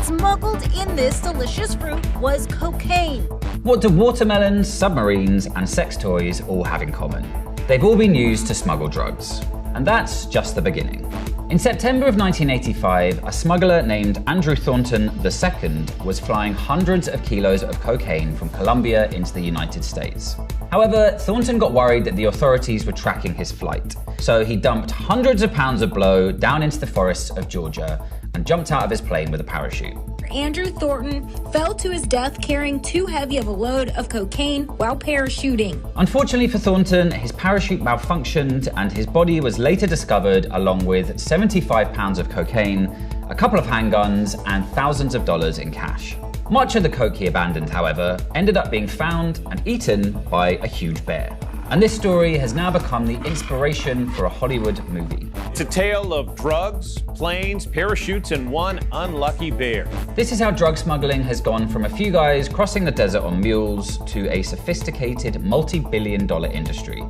Smuggled in this delicious fruit was cocaine. What do watermelons, submarines, and sex toys all have in common? They've all been used to smuggle drugs. And that's just the beginning. In September of 1985, a smuggler named Andrew Thornton II was flying hundreds of kilos of cocaine from Colombia into the United States. However, Thornton got worried that the authorities were tracking his flight, so he dumped hundreds of pounds of blow down into the forests of Georgia and jumped out of his plane with a parachute. Andrew Thornton fell to his death carrying too heavy of a load of cocaine while parachuting. Unfortunately for Thornton, his parachute malfunctioned and his body was later discovered along with 75 pounds of cocaine, a couple of handguns, and thousands of dollars in cash. Much of the coke he abandoned, however, ended up being found and eaten by a huge bear. And this story has now become the inspiration for a Hollywood movie. It's a tale of drugs, planes, parachutes, and one unlucky bear. This is how drug smuggling has gone from a few guys crossing the desert on mules to a sophisticated multi-billion-dollar industry,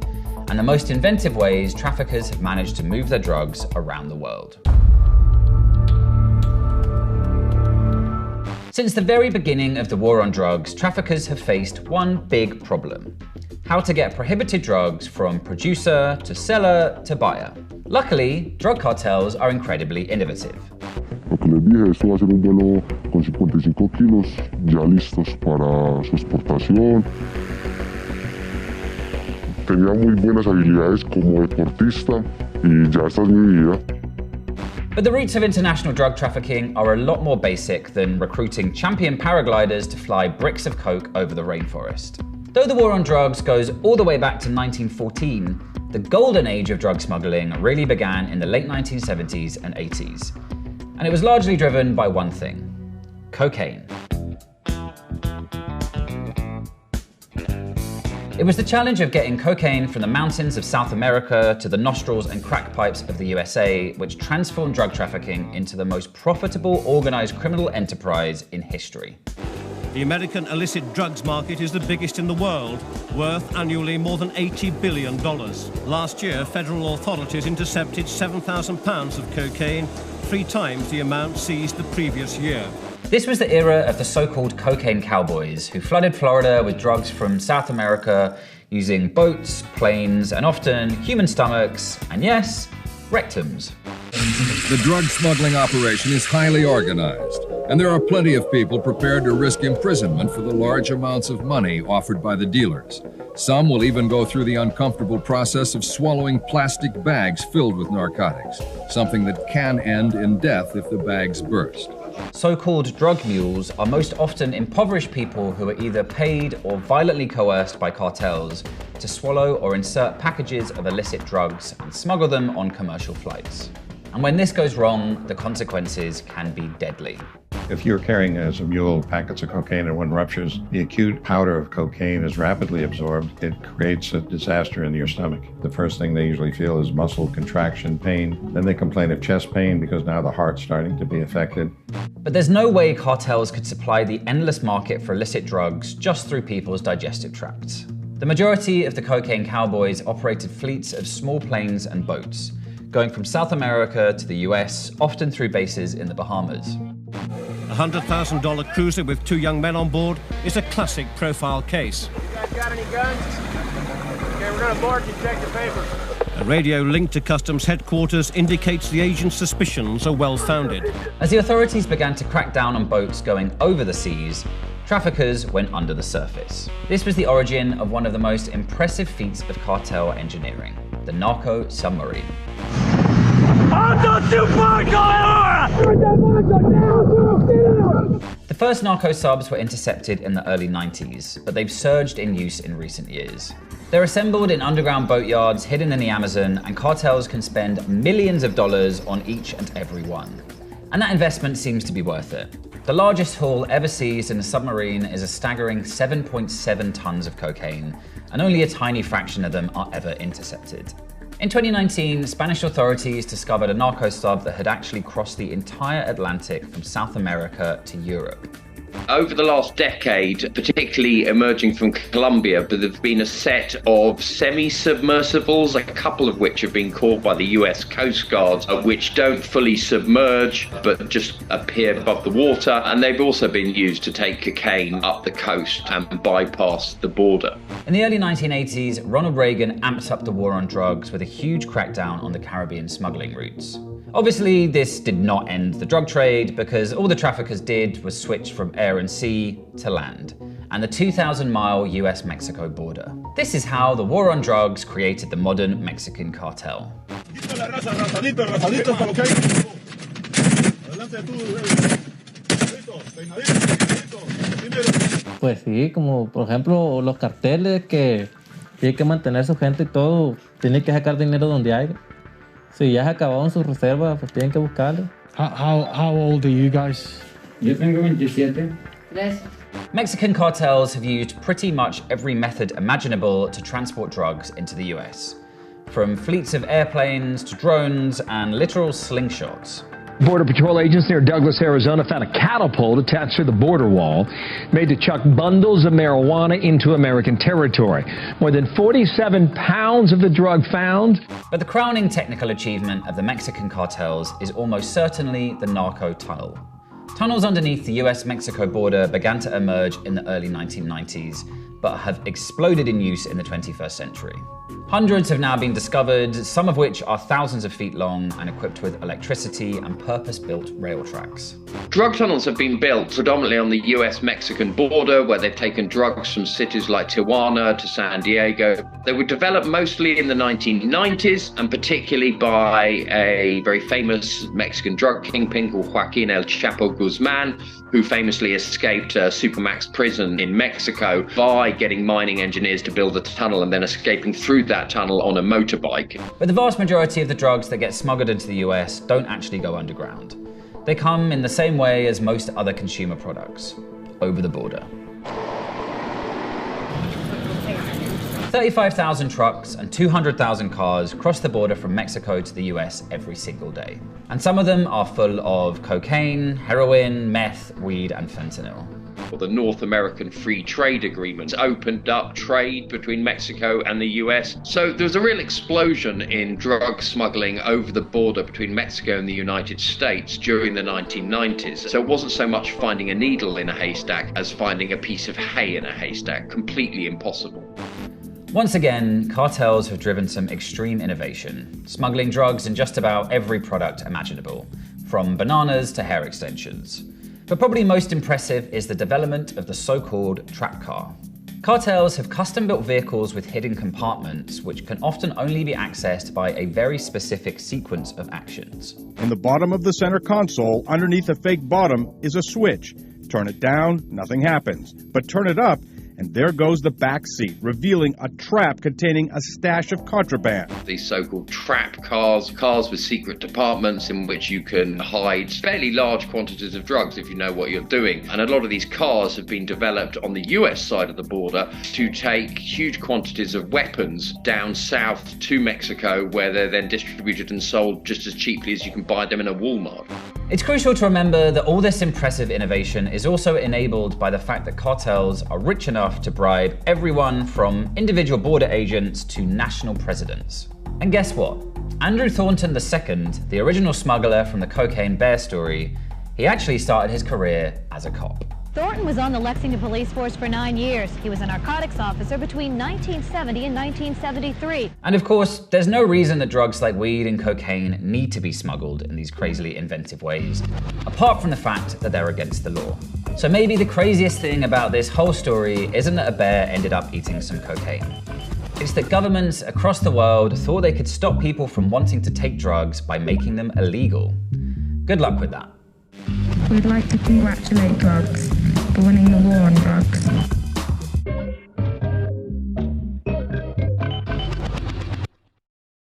and the most inventive ways traffickers have managed to move their drugs around the world. Since the very beginning of the war on drugs, traffickers have faced one big problem: how to get prohibited drugs from producer to seller to buyer. Luckily, drug cartels are incredibly innovative. Lo que les dije, esto va a ser un vuelo con 55 kilos ya listos para su exportación. Tenía muy buenas habilidades como deportista y ya esta es mi vida. But the roots of international drug trafficking are a lot more basic than recruiting champion paragliders to fly bricks of coke over the rainforest. Though the war on drugs goes all the way back to 1914, the golden age of drug smuggling really began in the late 1970s and 80s. And it was largely driven by one thing: cocaine. It was the challenge of getting cocaine from the mountains of South America to the nostrils and crack pipes of the USA, which transformed drug trafficking into the most profitable organized criminal enterprise in history. The American illicit drugs market is the biggest in the world, worth annually more than $80 billion. Last year, federal authorities intercepted 7,000 pounds of cocaine, 3 times the amount seized the previous year. This was the era of the so-called cocaine cowboys, who flooded Florida with drugs from South America using boats, planes, and often human stomachs, and yes, rectums. The drug smuggling operation is highly organized, and there are plenty of people prepared to risk imprisonment for the large amounts of money offered by the dealers. Some will even go through the uncomfortable process of swallowing plastic bags filled with narcotics, something that can end in death if the bags burst. So-called drug mules are most often impoverished people who are either paid or violently coerced by cartels to swallow or insert packages of illicit drugs and smuggle them on commercial flights. And when this goes wrong, the consequences can be deadly. If you're carrying as a mule packets of cocaine and one ruptures, the acute powder of cocaine is rapidly absorbed. It creates a disaster in your stomach. The first thing they usually feel is muscle contraction pain. Then they complain of chest pain because now the heart's starting to be affected. But there's no way cartels could supply the endless market for illicit drugs just through people's digestive tracts. The majority of the cocaine cowboys operated fleets of small planes and boats, going from South America to the US, often through bases in the Bahamas. A $100,000 cruiser with 2 young men on board is a classic profile case. You guys got any guns? Okay, we're gonna board you, check your papers. A radio linked to customs headquarters indicates the agent's suspicions are well-founded. As the authorities began to crack down on boats going over the seas, traffickers went under the surface. This was the origin of one of the most impressive feats of cartel engineering, the narco submarine. The first narco subs were intercepted in the early 90s, but they've surged in use in recent years. They're assembled in underground boatyards hidden in the Amazon, and cartels can spend millions of dollars on each and every one. And that investment seems to be worth it. The largest haul ever seized in a submarine is a staggering 7.7 tons of cocaine, and only a tiny fraction of them are ever intercepted. In 2019, Spanish authorities discovered a narco sub that had actually crossed the entire Atlantic from South America to Europe. Over the last decade, particularly emerging from Colombia, there have been a set of semi-submersibles, a couple of which have been caught by the US Coast Guard, which don't fully submerge but just appear above the water, and they've also been used to take cocaine up the coast and bypass the border. In the early 1980s, Ronald Reagan amped up the war on drugs with a huge crackdown on the Caribbean smuggling routes. Obviously, this did not end the drug trade because all the traffickers did was switch from air and sea to land and the 2,000-mile US-Mexico border. This is how the war on drugs created the modern Mexican cartel. Pues sí, como por ejemplo los carteles que tienen que mantener su gente y todo, tienen que sacar dinero donde hay. Si ya se acabaron sus reservas, pues tienen que buscarlo. How old are you guys? Yo tengo 27. Mexican cartels have used pretty much every method imaginable to transport drugs into the US, from fleets of airplanes to drones and literal slingshots. Border Patrol agents near Douglas, Arizona found a catapult attached to the border wall made to chuck bundles of marijuana into American territory. More than 47 pounds of the drug found. But the crowning technical achievement of the Mexican cartels is almost certainly the narco tunnel. Tunnels underneath the US-Mexico border began to emerge in the early 1990s, but have exploded in use in the 21st century. Hundreds have now been discovered, some of which are thousands of feet long and equipped with electricity and purpose-built rail tracks. Drug tunnels have been built predominantly on the US-Mexican border, where they've taken drugs from cities like Tijuana to San Diego. They were developed mostly in the 1990s, and particularly by a very famous Mexican drug kingpin called Joaquin El Chapo Guzman, who famously escaped a supermax prison in Mexico by getting mining engineers to build a tunnel and then escaping through that tunnel on a motorbike. But the vast majority of the drugs that get smuggled into the US don't actually go underground. They come in the same way as most other consumer products, over the border. 35,000 trucks and 200,000 cars cross the border from Mexico to the US every single day. And some of them are full of cocaine, heroin, meth, weed, and fentanyl. The North American Free Trade Agreement opened up trade between Mexico and the US. So there was a real explosion in drug smuggling over the border between Mexico and the United States during the 1990s. So it wasn't so much finding a needle in a haystack as finding a piece of hay in a haystack. Completely impossible. Once again, cartels have driven some extreme innovation, smuggling drugs in just about every product imaginable, from bananas to hair extensions. But probably most impressive is the development of the so-called trap car. Cartels have custom-built vehicles with hidden compartments, which can often only be accessed by a very specific sequence of actions. In the bottom of the center console, underneath a fake bottom, is a switch. Turn it down, nothing happens. But turn it up, and there goes the back seat, revealing a trap containing a stash of contraband. These so-called trap cars, cars with secret departments in which you can hide fairly large quantities of drugs if you know what you're doing. And a lot of these cars have been developed on the US side of the border to take huge quantities of weapons down south to Mexico, where they're then distributed and sold just as cheaply as you can buy them in a Walmart. It's crucial to remember that all this impressive innovation is also enabled by the fact that cartels are rich enough to bribe everyone from individual border agents to national presidents. And guess what? Andrew Thornton II, the original smuggler from the Cocaine Bear story, he actually started his career as a cop. Thornton was on the Lexington police force for 9 years. He was a narcotics officer between 1970 and 1973. And of course, there's no reason that drugs like weed and cocaine need to be smuggled in these crazily inventive ways, apart from the fact that they're against the law. So maybe the craziest thing about this whole story isn't that a bear ended up eating some cocaine. It's that governments across the world thought they could stop people from wanting to take drugs by making them illegal. Good luck with that. We'd like to congratulate drugs for winning the war on drugs.